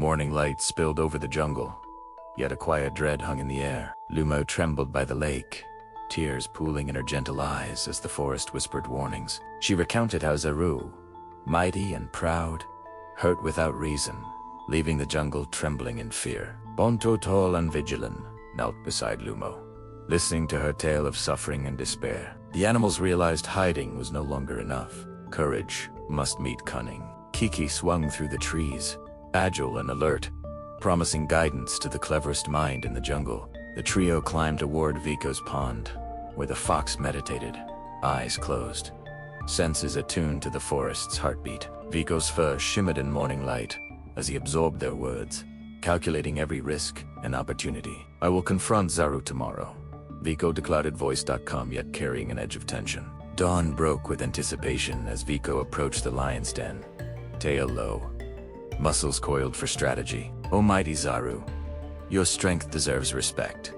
Morning light spilled over the jungle, yet a quiet dread hung in the air. Lumo trembled by the lake, tears pooling in her gentle eyes as the forest whispered warnings. She recounted how Zaru, mighty and proud, hurt without reason, leaving the jungle trembling in fear. Bonto, tall and vigilant, knelt beside Lumo, listening to her tale of suffering and despair. The animals realized hiding was no longer enough. Courage must meet cunning. Kiki swung through the trees, agile and alert, promising guidance to the cleverest mind in the jungle. The trio climbed toward Viko's pond, where the fox meditated, eyes closed, senses attuned to the forest's heartbeat. Viko's fur shimmered in morning light as he absorbed their words, calculating every risk and opportunity. "I will confront Zaru tomorrow," Viko declared at voice.com, yet carrying an edge of tension. Dawn broke with anticipation as Viko approached the lion's den, tail low, muscles coiled for strategy. "O mighty Zaru, your strength deserves respect,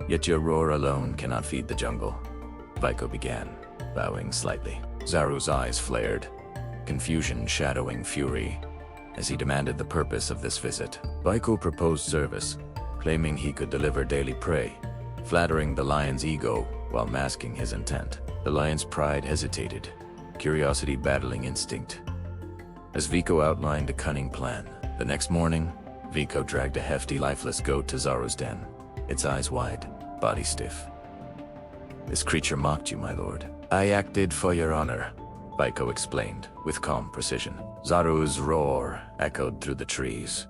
yet your roar alone cannot feed the jungle," Viko began, bowing slightly. Zaru's eyes flared, confusion shadowing fury, as he demanded the purpose of this visit. Viko proposed service, claiming he could deliver daily prey, flattering the lion's ego while masking his intent. The lion's pride hesitated, curiosity battling instinct, as Viko outlined a cunning plan. The next morning, Viko dragged a hefty, lifeless goat to Zaru's den, its eyes wide, body stiff. "This creature mocked you, my lord. I acted for your honor," Viko explained, with calm precision. Zaru's roar echoed through the trees,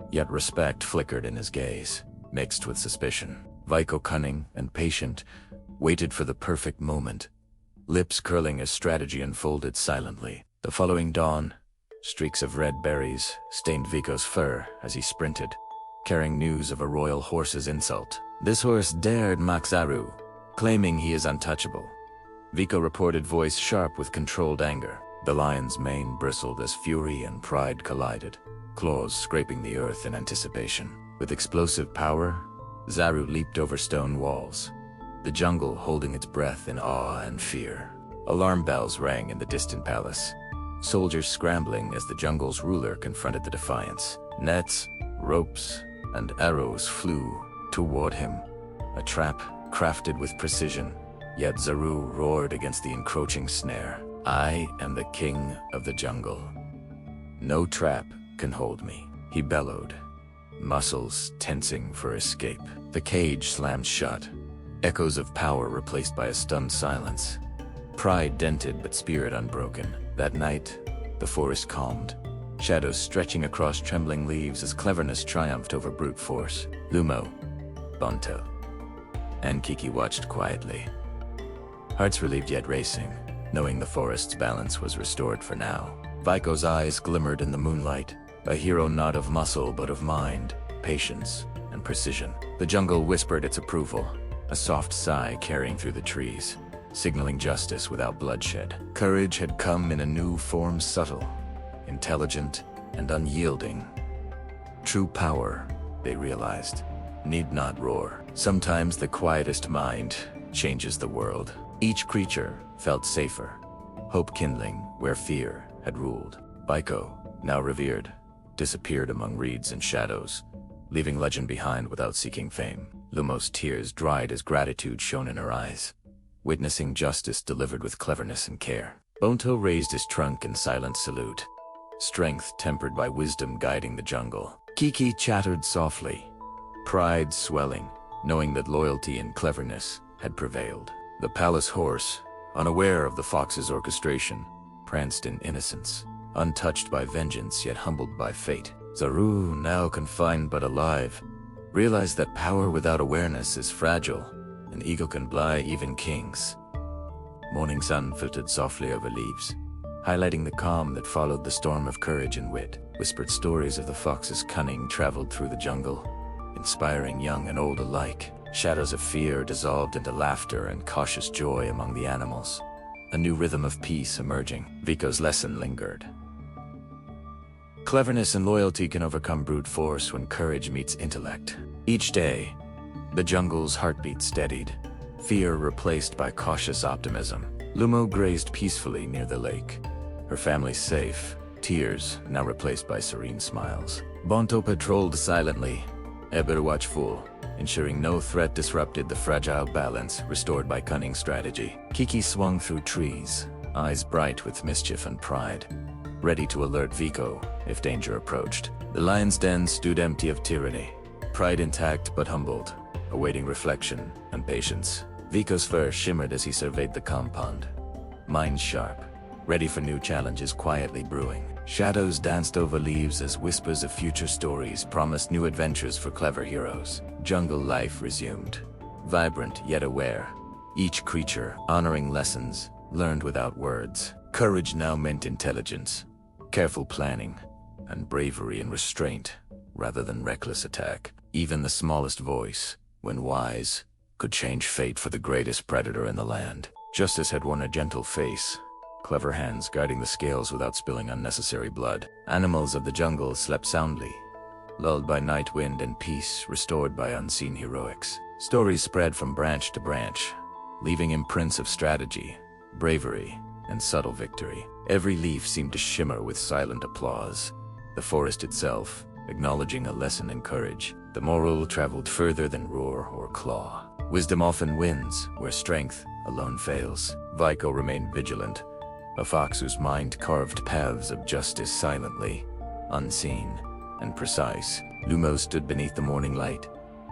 yet respect flickered in his gaze, mixed with suspicion. Viko, cunning and patient, waited for the perfect moment, lips curling as strategy unfolded silently. The following dawn, streaks of red berries stained Viko's fur as he sprinted, carrying news of a royal horse's insult. "This horse dared mock Zaru, claiming he is untouchable," Viko reported, voice sharp with controlled anger. The lion's mane bristled as fury and pride collided, claws scraping the earth in anticipation. With explosive power, Zaru leaped over stone walls, the jungle holding its breath in awe and fear. Alarm bells rang in the distant palace, soldiers scrambling as the jungle's ruler confronted the defiance. Nets, ropes, and arrows flew toward him, a trap crafted with precision. Yet Zaru roared against the encroaching snare. "I am the king of the jungle. No trap can hold me," he bellowed, muscles tensing for escape. The cage slammed shut, echoes of power replaced by a stunned silence. Pride dented but spirit unbroken. That night, the forest calmed, shadows stretching across trembling leaves as cleverness triumphed over brute force. Lumo, Bonto, and Kiki watched quietly, hearts relieved yet racing, knowing the forest's balance was restored for now. Viko's eyes glimmered in the moonlight, a hero not of muscle but of mind, patience, and precision. The jungle whispered its approval, a soft sigh carrying through the trees, signaling justice without bloodshed. Courage had come in a new form, subtle, intelligent, and unyielding. True power, they realized, need not roar. Sometimes the quietest mind changes the world. Each creature felt safer, hope kindling where fear had ruled. Viko, now revered, disappeared among reeds and shadows, leaving legend behind without seeking fame. Lumo's tears dried as gratitude shone in her eyes, witnessing justice delivered with cleverness and care. Bonto raised his trunk in silent salute, strength tempered by wisdom guiding the jungle. Kiki chattered softly, pride swelling, knowing that loyalty and cleverness had prevailed. The palace horse, unaware of the fox's orchestration, pranced in innocence, untouched by vengeance yet humbled by fate. Zaru, now confined but alive, realized that power without awareness is fragile, and ego can blind even kings. Morning sun filtered softly over leaves, highlighting the calm that followed the storm of courage and wit. Whispered stories of the fox's cunning traveled through the jungle, inspiring young and old alike. Shadows of fear dissolved into laughter and cautious joy among the animals, a new rhythm of peace emerging. Viko's lesson lingered. Cleverness and loyalty can overcome brute force when courage meets intellect. Each day, the jungle's heartbeat steadied, fear replaced by cautious optimism. Lumo grazed peacefully near the lake, her family safe, tears now replaced by serene smiles. Bonto patrolled silently, ever watchful, ensuring no threat disrupted the fragile balance restored by cunning strategy. Kiki swung through trees, eyes bright with mischief and pride, ready to alert Viko if danger approached. The lion's den stood empty of tyranny, pride intact but humbled, awaiting reflection and patience. Viko's fur shimmered as he surveyed the compound, mind sharp, ready for new challenges quietly brewing. Shadows danced over leaves as whispers of future stories promised new adventures for clever heroes. Jungle life resumed, vibrant yet aware, each creature honoring lessons learned without words. Courage now meant intelligence, careful planning, and bravery and restraint, rather than reckless attack. Even the smallest voice, when wise, could change fate for the greatest predator in the land. Justice had worn a gentle face, clever hands guiding the scales without spilling unnecessary blood. Animals of the jungle slept soundly, lulled by night wind and peace restored by unseen heroics. Stories spread from branch to branch, leaving imprints of strategy, bravery, and subtle victory. Every leaf seemed to shimmer with silent applause, the forest itself acknowledging a lesson in courage. The moral traveled further than roar or claw. Wisdom often wins where strength alone fails. Viko remained vigilant, a fox whose mind carved paths of justice silently, unseen, and precise. Lumo stood beneath the morning light,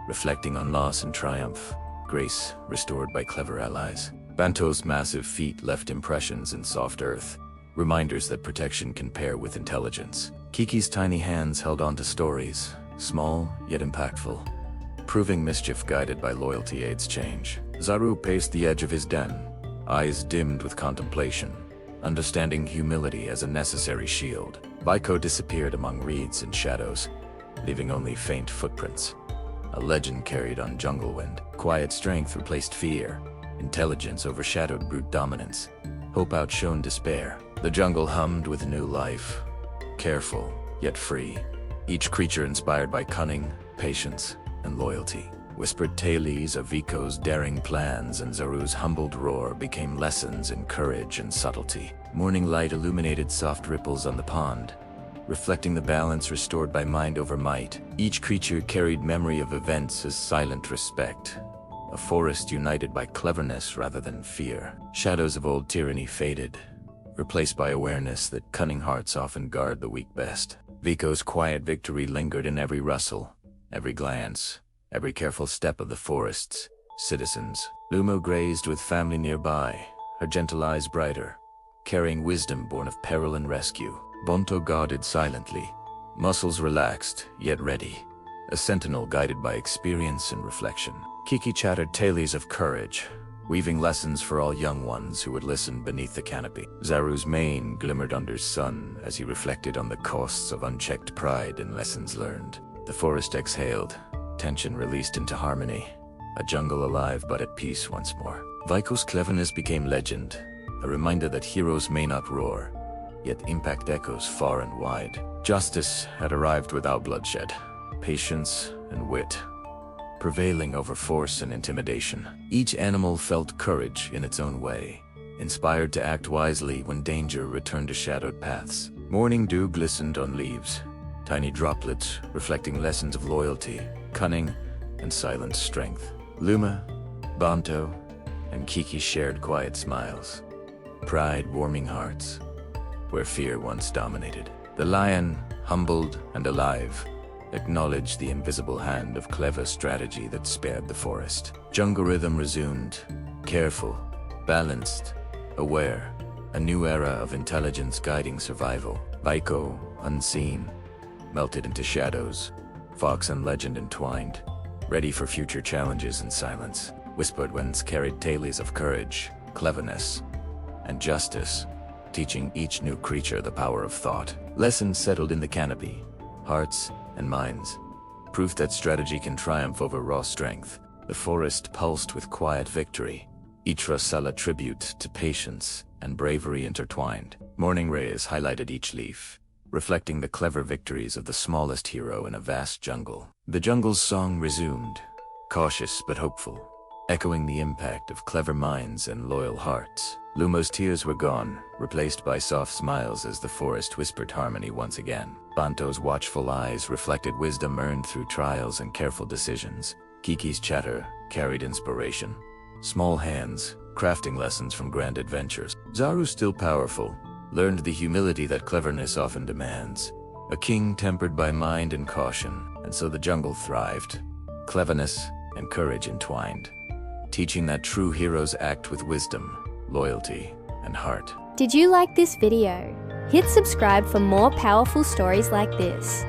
reflecting on loss and triumph, grace restored by clever allies. Bonto's massive feet left impressions in soft earth, reminders that protection can pair with intelligence. Kiki's tiny hands held on to stories, small yet impactful, proving mischief guided by loyalty aids change. Zaru paced the edge of his den, eyes dimmed with contemplation, understanding humility as a necessary shield. Viko disappeared among reeds and shadows, leaving only faint footprints. A legend carried on jungle wind. Quiet strength replaced fear, intelligence overshadowed brute dominance, hope outshone despair. The jungle hummed with new life, careful yet free, each creature inspired by cunning, patience, and loyalty. Whispered tales of Viko's daring plans and Zaru's humbled roar became lessons in courage and subtlety. Morning light illuminated soft ripples on the pond, reflecting the balance restored by mind over might. Each creature carried memory of events as silent respect, a forest united by cleverness rather than fear. Shadows of old tyranny faded, replaced by awareness that cunning hearts often guard the weak best. Viko's quiet victory lingered in every rustle, every glance, every careful step of the forest's citizens. Lumo grazed with family nearby, her gentle eyes brighter, carrying wisdom born of peril and rescue. Bonto guarded silently, muscles relaxed yet ready, a sentinel guided by experience and reflection. Kiki chattered tales of courage, weaving lessons for all young ones who would listen beneath the canopy. Zaru's mane glimmered under sun as he reflected on the costs of unchecked pride and lessons learned. The forest exhaled, tension released into harmony, a jungle alive but at peace once more. Viko's cleverness became legend, a reminder that heroes may not roar, yet impact echoes far and wide. Justice had arrived without bloodshed, patience and wit prevailing over force and intimidation. Each animal felt courage in its own way, inspired to act wisely when danger returned to shadowed paths. Morning dew glistened on leaves, tiny droplets reflecting lessons of loyalty, cunning, and silent strength. Luma, Bonto, and Kiki shared quiet smiles, pride warming hearts where fear once dominated. The lion, humbled and alive, acknowledged the invisible hand of clever strategy that spared the forest. Jungle rhythm resumed, careful, balanced, aware, a new era of intelligence guiding survival. Viko, unseen, melted into shadows, fox and legend entwined, ready for future challenges in silence. Whispered winds carried tales of courage, cleverness, and justice, teaching each new creature the power of thought. Lessons settled in the canopy, hearts and minds, proof that strategy can triumph over raw strength. The forest pulsed with quiet victory, each rustle a tribute to patience and bravery intertwined. Morning rays highlighted each leaf, reflecting the clever victories of the smallest hero in a vast jungle. The jungle's song resumed, cautious but hopeful, echoing the impact of clever minds and loyal hearts. Lumo's tears were gone, replaced by soft smiles as the forest whispered harmony once again. Bonto's watchful eyes reflected wisdom earned through trials and careful decisions. Kiki's chatter carried inspiration. Small hands, crafting lessons from grand adventures. Zaru, still powerful, learned the humility that cleverness often demands. A king tempered by mind and caution, and so the jungle thrived. Cleverness and courage entwined, teaching that true heroes act with wisdom, loyalty, and heart. Did you like this video? Hit subscribe for more powerful stories like this.